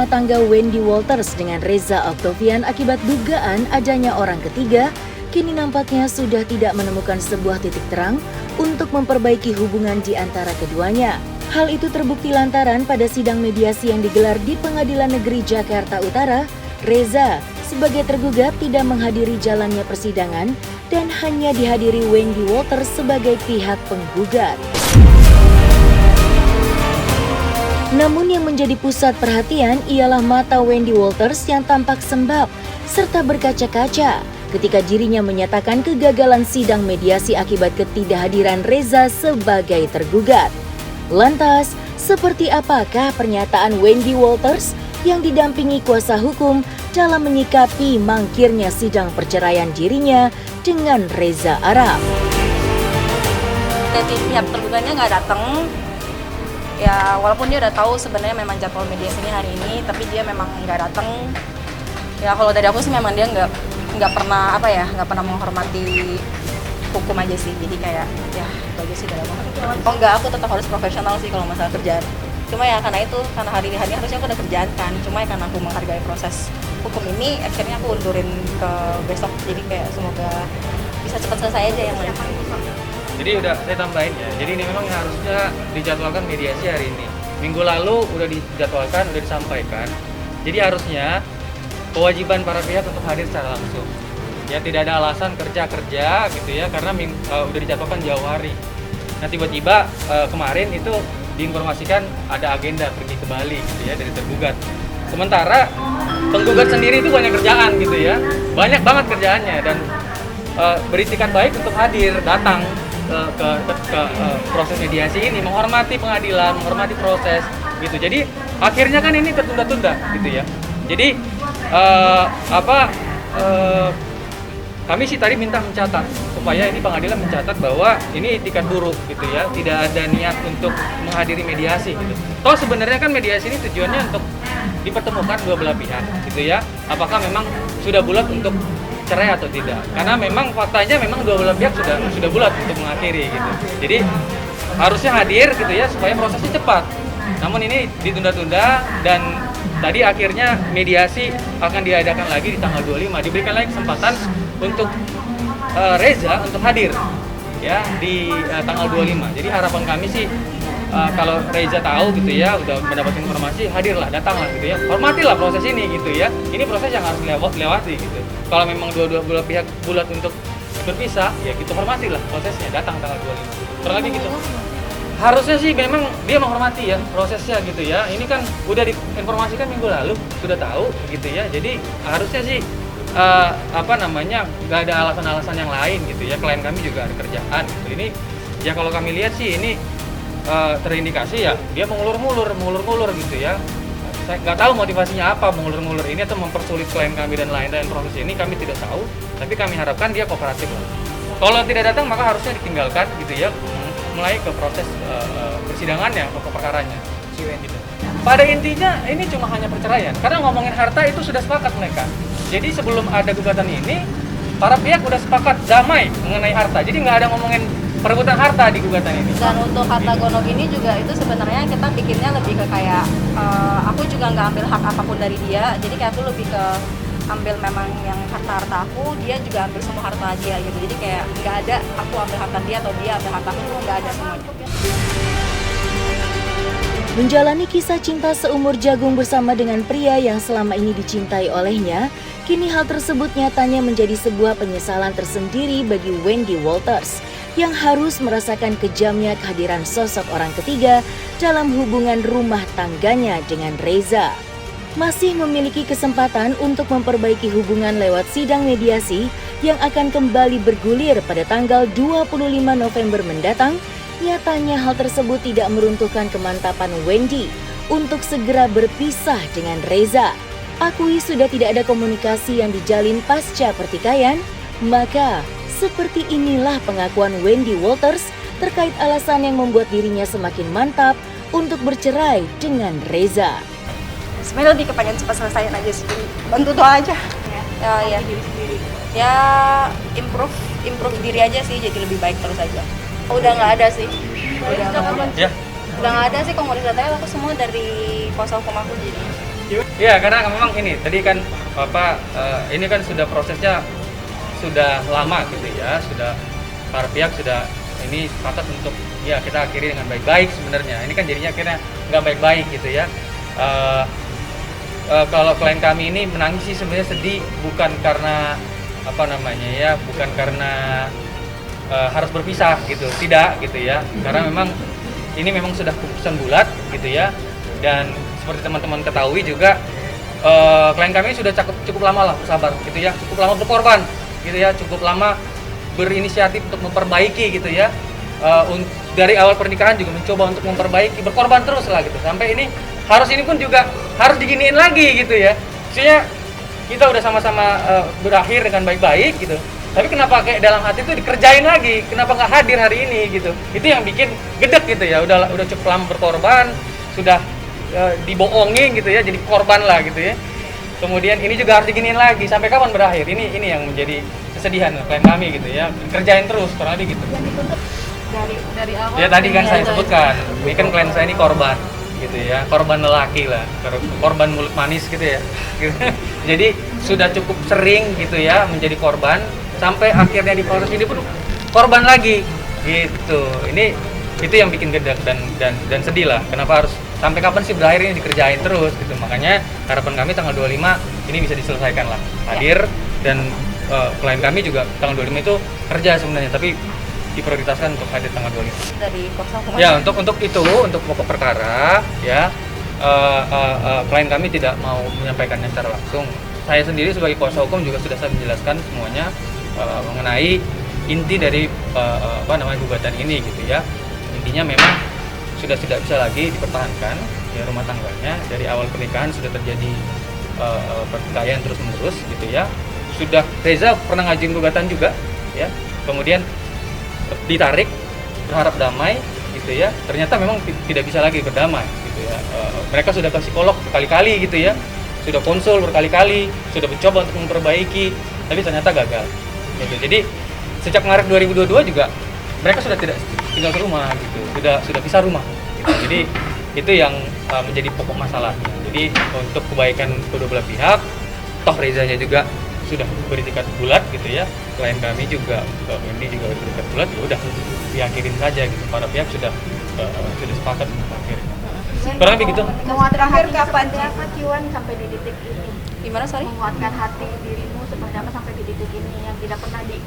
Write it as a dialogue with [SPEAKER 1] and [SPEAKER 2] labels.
[SPEAKER 1] rumah tangga Wendy Walters dengan Reza Octavian akibat dugaan adanya orang ketiga, kini nampaknya sudah tidak menemukan sebuah titik terang untuk memperbaiki hubungan di antara keduanya. Hal itu terbukti lantaran pada sidang mediasi yang digelar di Pengadilan Negeri Jakarta Utara, Reza sebagai tergugat tidak menghadiri jalannya persidangan dan hanya dihadiri Wendy Walters sebagai pihak penggugat. Namun yang menjadi pusat perhatian ialah mata Wendy Walters yang tampak sembab serta berkaca-kaca ketika dirinya menyatakan kegagalan sidang mediasi akibat ketidakhadiran Reza sebagai tergugat. Lantas, seperti apakah pernyataan Wendy Walters yang didampingi kuasa hukum dalam menyikapi mangkirnya sidang perceraian dirinya dengan Reza Arab?
[SPEAKER 2] Dari pihak tergugatnya nggak datang. Ya, walaupun dia udah tahu sebenarnya memang jadwal mediasinya hari ini, tapi dia memang nggak datang. Ya, kalau dari aku sih memang dia nggak pernah menghormati hukum aja sih. Jadi kayak ya itu aja sih dari aku. Oh enggak, aku tetap harus profesional sih kalau masalah kerjaan. Cuma ya karena hari ini harusnya aku udah kerjaan kan. Cuma ya karena aku menghargai proses hukum ini, akhirnya aku undurin ke besok. Jadi kayak semoga bisa cepat selesai aja yang lain.
[SPEAKER 3] Jadi udah saya tambahin ya, jadi ini memang harusnya dijadwalkan mediasi hari ini. Minggu lalu udah dijadwalkan, udah disampaikan. Jadi harusnya kewajiban para pihak untuk hadir secara langsung. Ya tidak ada alasan kerja gitu ya, karena udah dijadwalkan jauh hari. Nah tiba-tiba kemarin itu diinformasikan ada agenda pergi ke Bali gitu ya dari tergugat. Sementara penggugat sendiri itu banyak kerjaan gitu ya, banyak banget kerjaannya dan beritikat baik untuk hadir, datang ke proses mediasi ini, menghormati pengadilan, menghormati proses gitu. Jadi akhirnya kan ini tertunda-tunda gitu ya. Jadi kami sih tadi minta mencatat supaya ini pengadilan mencatat bahwa ini itikat buruk gitu ya, tidak ada niat untuk menghadiri mediasi gitu. Toh sebenarnya kan mediasi ini tujuannya untuk dipertemukan dua belah pihak gitu ya. Apakah memang sudah bulat untuk cerai atau tidak? Karena memang faktanya memang dua belah pihak sudah bulat untuk mengakhiri gitu. Jadi harusnya hadir gitu ya supaya prosesnya cepat. Namun ini ditunda-tunda dan tadi akhirnya mediasi akan diadakan lagi di tanggal 25. Diberikan lagi kesempatan untuk Reza untuk hadir ya di tanggal 25. Jadi harapan kami sih kalau Reza tahu gitu ya, udah mendapatkan informasi, hadirlah, datanglah gitu ya. Hormatilah proses ini gitu ya. Ini proses yang harus dilewati gitu. Kalau memang dua belah pihak bulat untuk berpisah, ya gitu hormatilah prosesnya, datang tanggal 25. Kurang lebih gitu. Harusnya sih memang dia menghormati ya prosesnya gitu ya. Ini kan udah diinformasikan minggu lalu, sudah tahu gitu ya. Jadi harusnya sih nggak ada alasan-alasan yang lain gitu ya. Klien kami juga ada kerjaan gitu. Ini ya kalau kami lihat sih ini terindikasi ya dia mengulur-ngulur gitu ya. Saya nggak tahu motivasinya apa mengulur-ngulur ini atau mempersulit klien kami dan lain-lain proses ini kami tidak tahu. Tapi kami harapkan dia kooperatif lah. Kalau tidak datang maka harusnya ditinggalkan gitu ya, mulai ke proses persidangannya, pokok perkaranya. Gitu. Pada intinya ini cuma hanya perceraian. Karena ngomongin harta itu sudah sepakat mereka. Jadi sebelum ada gugatan ini, para pihak udah sepakat damai mengenai harta. Jadi nggak ada ngomongin perebutan harta di gugatan ini.
[SPEAKER 2] Dan untuk harta gonok ini juga itu sebenarnya kita bikinnya lebih ke kayak aku juga nggak ambil hak apapun dari dia. Jadi kayak aku lebih ke ambil memang yang harta aku, dia juga ambil semua harta dia gitu. Jadi kayak nggak ada aku ambil harta dia atau dia ambil harta aku, nggak ada semuanya.
[SPEAKER 1] Menjalani kisah cinta seumur jagung bersama dengan pria yang selama ini dicintai olehnya, kini hal tersebut nyatanya menjadi sebuah penyesalan tersendiri bagi Wendy Walters yang harus merasakan kejamnya kehadiran sosok orang ketiga dalam hubungan rumah tangganya dengan Reza. Masih memiliki kesempatan untuk memperbaiki hubungan lewat sidang mediasi yang akan kembali bergulir pada tanggal 25 November mendatang. Nyatanya hal tersebut tidak meruntuhkan kemantapan Wendy untuk segera berpisah dengan Reza. Akui sudah tidak ada komunikasi yang dijalin pasca pertikaian, maka seperti inilah pengakuan Wendy Walters terkait alasan yang membuat dirinya semakin mantap untuk bercerai dengan Reza.
[SPEAKER 2] Sebenarnya lebih kepengen cepat selesaiin aja sih, bantu doa aja. Ya improve diri aja sih, jadi lebih baik terus aja. Udah nggak ada sih, udah nggak ada sih. Kalau mau risetnya aku semua dari kuasa hukum aku jadi.
[SPEAKER 3] Iya, karena memang ini tadi kan ini kan sudah prosesnya sudah lama gitu ya, sudah para pihak sudah ini sepakat untuk ya kita akhiri dengan baik-baik sebenarnya. Ini kan jadinya akhirnya nggak baik-baik gitu ya. Kalau klien kami ini menangis sih sebenarnya sedih, bukan karena apa namanya ya, bukan karena harus berpisah gitu, tidak gitu ya. Karena memang ini memang sudah keputusan bulat gitu ya. Dan seperti teman-teman ketahui juga klien kami sudah cukup lama lah bersabar gitu ya, cukup lama berkorban gitu ya, cukup lama berinisiatif untuk memperbaiki gitu ya. Dari awal pernikahan juga mencoba untuk memperbaiki, berkorban terus lah gitu, sampai ini pun juga harus diginiin lagi gitu ya. Maksudnya kita udah sama-sama berakhir dengan baik-baik gitu, tapi kenapa kayak dalam hati itu dikerjain lagi, kenapa nggak hadir hari ini gitu. Itu yang bikin gedek gitu ya. Udah cukup lama berkorban, sudah dibohongin gitu ya, jadi korban lah gitu ya. Kemudian ini juga harus diginiin lagi, sampai kapan berakhir? Ini yang menjadi kesedihan klien kami gitu ya. Kerjain terus kurang lebih gitu.
[SPEAKER 2] Dari awal
[SPEAKER 3] Ya tadi kan saya sebutkan, ini kan klien saya ini korban gitu ya, korban lelaki lah, korban mulut manis gitu ya. Jadi sudah cukup sering gitu ya menjadi korban, sampai akhirnya di proses ini pun korban lagi gitu. Itu yang bikin gedek dan sedih lah. Kenapa harus sampai kapan sih berakhir ini dikerjain terus gitu. Makanya harapan kami tanggal 25 ini bisa diselesaikan lah, hadir. Dan klien kami juga tanggal 25 itu kerja sebenarnya, tapi diprioritaskan untuk hadir tanggal 25.
[SPEAKER 2] Dari kuasa hukum.
[SPEAKER 3] Ya, untuk pokok perkara ya, klien kami tidak mau menyampaikannya secara langsung. Saya sendiri sebagai kuasa hukum juga sudah saya menjelaskan semuanya mengenai inti dari gugatan ini gitu ya. Intinya memang sudah tidak bisa lagi dipertahankan ya rumah tangganya. Dari awal pernikahan sudah terjadi pertikaian terus menerus gitu ya. Sudah Reza pernah ngajuin gugatan juga ya. Kemudian ditarik, berharap damai gitu ya. Ternyata memang tidak bisa lagi berdamai gitu ya. Mereka sudah ke psikolog berkali-kali gitu ya, sudah konsul berkali-kali, sudah mencoba untuk memperbaiki, tapi ternyata gagal gitu. Jadi sejak Maret 2022 juga mereka sudah tidak tinggal ke rumah gitu, sudah pisah rumah gitu. Jadi itu yang menjadi pokok masalah. Jadi untuk kebaikan kedua belah pihak, toh Rezanya juga sudah beritikat bulat gitu ya, klien kami juga Wendy juga beritikat bulat, ya udah diakhirin saja gitu. Para pihak sudah sepakat untuk akhir. Kurang lebih gitu.
[SPEAKER 4] Menguatkan hati kapan apa Ciwan sampai di titik ini?
[SPEAKER 2] Gimana sorry?
[SPEAKER 4] Menguatkan hati dirimu seperti apa sampai di titik ini yang tidak pernah di